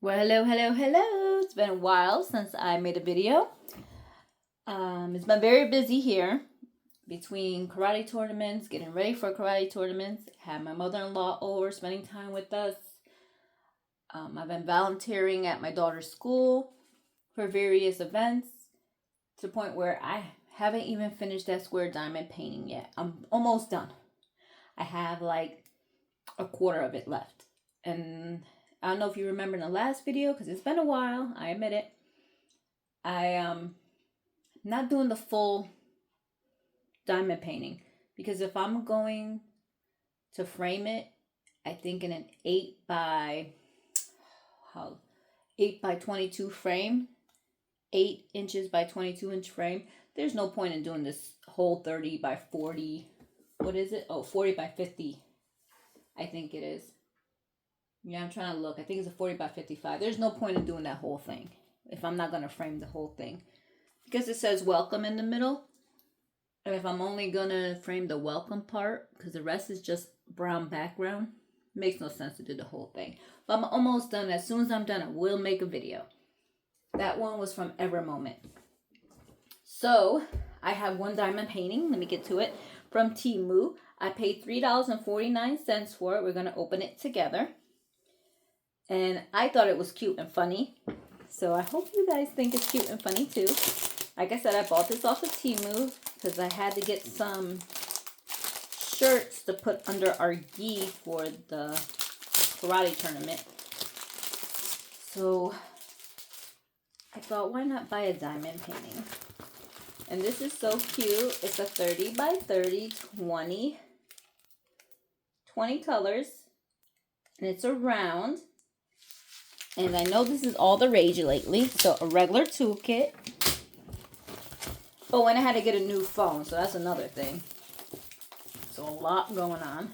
Well, hello. It's been a while since I made a video. It's been very busy here between karate tournaments, getting ready for karate tournaments, had my mother-in-law over, spending time with us. I've been volunteering at my daughter's school for various events to the point where I haven't even finished that square diamond painting yet. I'm almost done. I have like a quarter of it left. And I don't know if you remember in the last video, because it's been a while, I admit it. I not doing the full diamond painting because if I'm going to frame it, I think in an 8 by 22 frame, 8 inches by 22-inch frame. There's no point in doing this whole 30 by 40. What is it? Oh, 40 by 50. I think it is. Yeah, I'm trying to look. I think it's a 40 by 55. There's no point in doing that whole thing if I'm not going to frame the whole thing. Because it says welcome in the middle. And if I'm only going to frame the welcome part, because the rest is just brown background, it makes no sense to do the whole thing. But I'm almost done. As soon as I'm done, I will make a video. That one was from Ever Moment. So, I have one diamond painting. Let me get to it. From Temu. I paid $3.49 for it. We're going to open it together. And I thought it was cute and funny. So I hope you guys think it's cute and funny too. Like I said, I bought this off of Temu because I had to get some shirts to put under our gi for the karate tournament. So I thought, why not buy a diamond painting? And this is so cute. It's a 30 by 30, 20 colors. And it's a round. And I know this is all the rage lately. So a regular toolkit. Oh, and I had to get a new phone. So that's another thing. So a lot going on.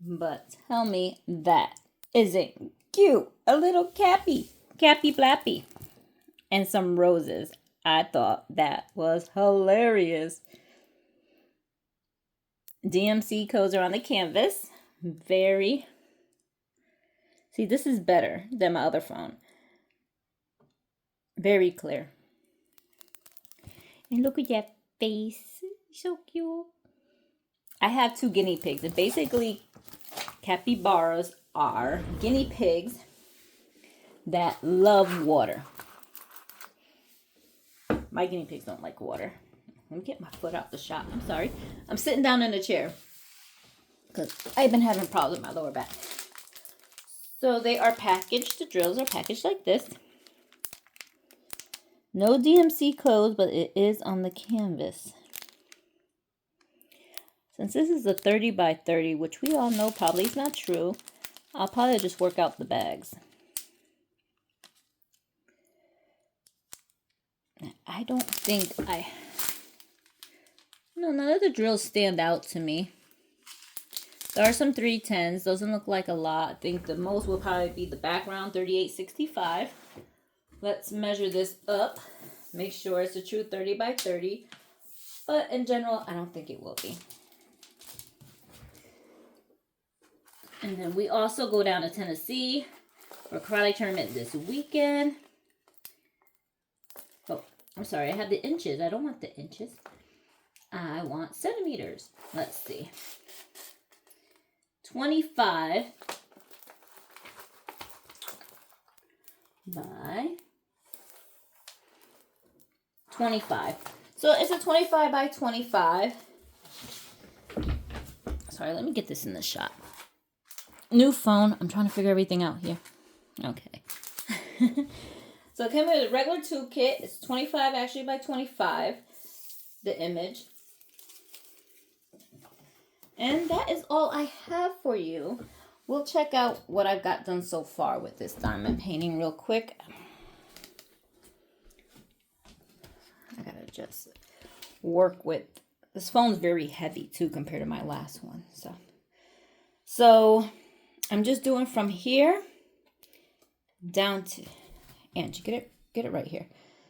But tell me that isn't cute. A little cappy. Cappy Blappy. And some roses. I thought that was hilarious. DMC codes are on the canvas. Very. See, this is better than my other phone. Very clear. And look at that face. So cute. I have 2 guinea pigs. And basically, capybaras are guinea pigs that love water. My guinea pigs don't like water. Let me get my foot out the shot. I'm sorry. I'm sitting down in a chair because I've been having problems with my lower back. So they are packaged. The drills are packaged like this. No DMC codes, but it is on the canvas. Since this is a 30 by 30, which we all know probably is not true, I'll probably just work out the bags. I don't think none of the drills stand out to me. There are some 310s. Doesn't look like a lot. I think the most will probably be the background 3865. Let's measure this up. Make sure it's a true 30 by 30. But in general, I don't think it will be. And then we also go down to Tennessee for a karate tournament this weekend. Oh, I'm sorry. I have the inches. I don't want the inches. I want centimeters. Let's see. 25 by 25. So it's a 25 by 25. Sorry, let me get this in the shot. New phone. I'm trying to figure everything out here. Okay. So it came with a regular toolkit. It's 25 actually by 25. The image. And that is all I have for you. We'll check out what I've got done so far with this diamond painting real quick. I gotta just work with... This phone's very heavy too compared to my last one. So I'm just doing from here down to... Angie, get it right here.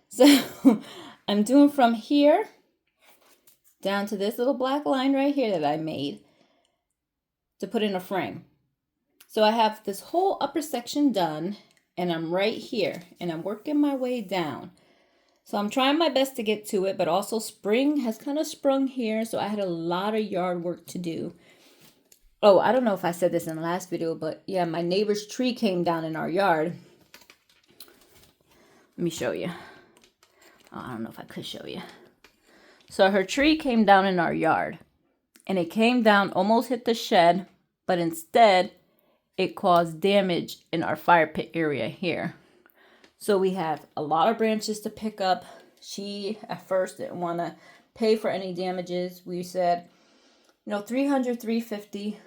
So I'm doing from here down to this little black line right here that I made to put in a frame. So I have this whole upper section done. and I'm right here, and I'm working my way down. So I'm trying my best to get to it, but also spring has kind of sprung here, so I had a lot of yard work to do. Oh, I don't know if I said this in the last video, but yeah, my neighbor's tree came down in our yard. Let me show you. Oh, I don't know if I could show you. So her tree came down in our yard, and it came down, almost hit the shed, but instead it caused damage in our fire pit area here. So we have a lot of branches to pick up. She at first didn't want to pay for any damages. We said, you know, $300, $350.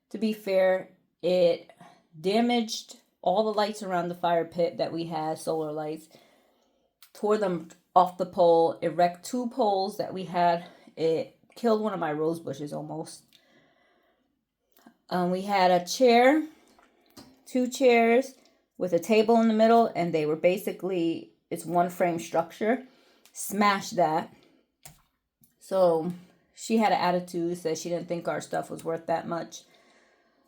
To be fair, it damaged all the lights around the fire pit that we had, solar lights. Tore them off the pole. It wrecked 2 poles that we had. It killed one of my rose bushes almost. We had a chair, 2 chairs, with a table in the middle, and they were basically, it's one frame structure. Smashed that. So she had an attitude, said she didn't think our stuff was worth that much.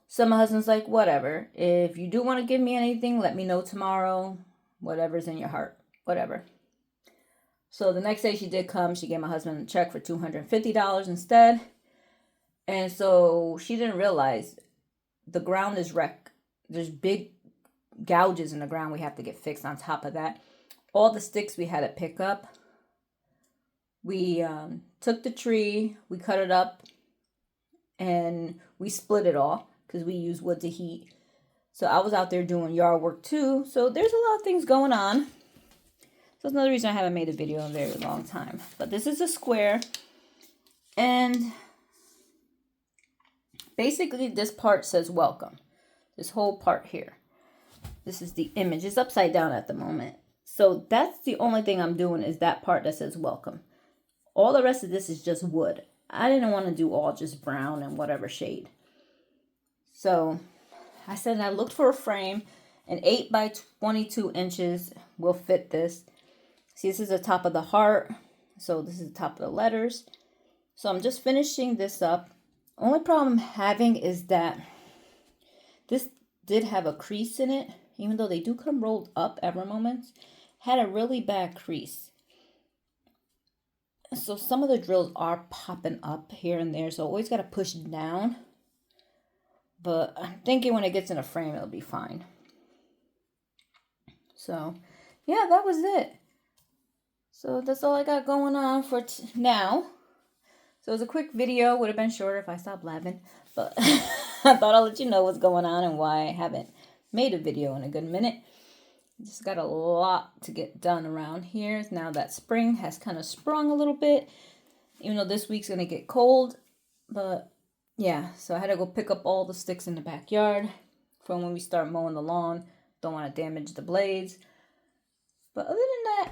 So my husband's like, whatever. If you do want to give me anything, let me know tomorrow. Whatever's in your heart. Whatever. So the next day she did come. She gave my husband a check for $250 instead. And so she didn't realize the ground is wrecked. There's big gouges in the ground we have to get fixed. On top of that, all the sticks we had to pick up. We took the tree, we cut it up, and we split it all because we use wood to heat. So I was out there doing yard work too. So there's a lot of things going on. So that's another reason I haven't made a video in a very long time. But this is a square, and basically this part says welcome. This whole part here. This is the image. It's upside down at the moment. So that's the only thing I'm doing, is that part that says welcome. All the rest of this is just wood. I didn't want to do all just brown and whatever shade. So I said I looked for a frame. An 8 by 22 inches will fit this. See, this is the top of the heart. So this is the top of the letters. So I'm just finishing this up. Only problem I'm having is that this did have a crease in it. Even though they do come rolled up every moment, had a really bad crease. So some of the drills are popping up here and there, so always got to push down. But I'm thinking when it gets in a frame, it'll be fine. So, yeah, that was it. So that's all I got going on for now. So it was a quick video. Would have been shorter if I stopped laughing. But I thought I'll let you know what's going on and why I haven't made a video in a good minute. Just got a lot to get done around here. Now that spring has kind of sprung a little bit. Even though this week's going to get cold. But yeah, so I had to go pick up all the sticks in the backyard from when we start mowing the lawn. Don't want to damage the blades. But other than that,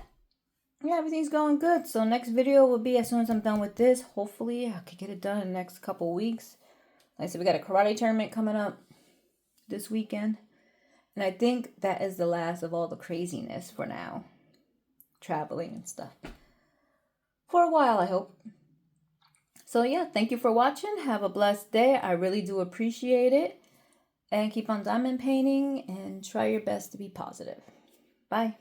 yeah, everything's going good. So next video will be as soon as I'm done with this. Hopefully I could get it done in the next couple weeks. Like I said, we got a karate tournament coming up this weekend. And I think that is the last of all the craziness for now. Traveling and stuff. For a while, I hope. So yeah, thank you for watching. Have a blessed day. I really do appreciate it. And keep on diamond painting and try your best to be positive. Bye.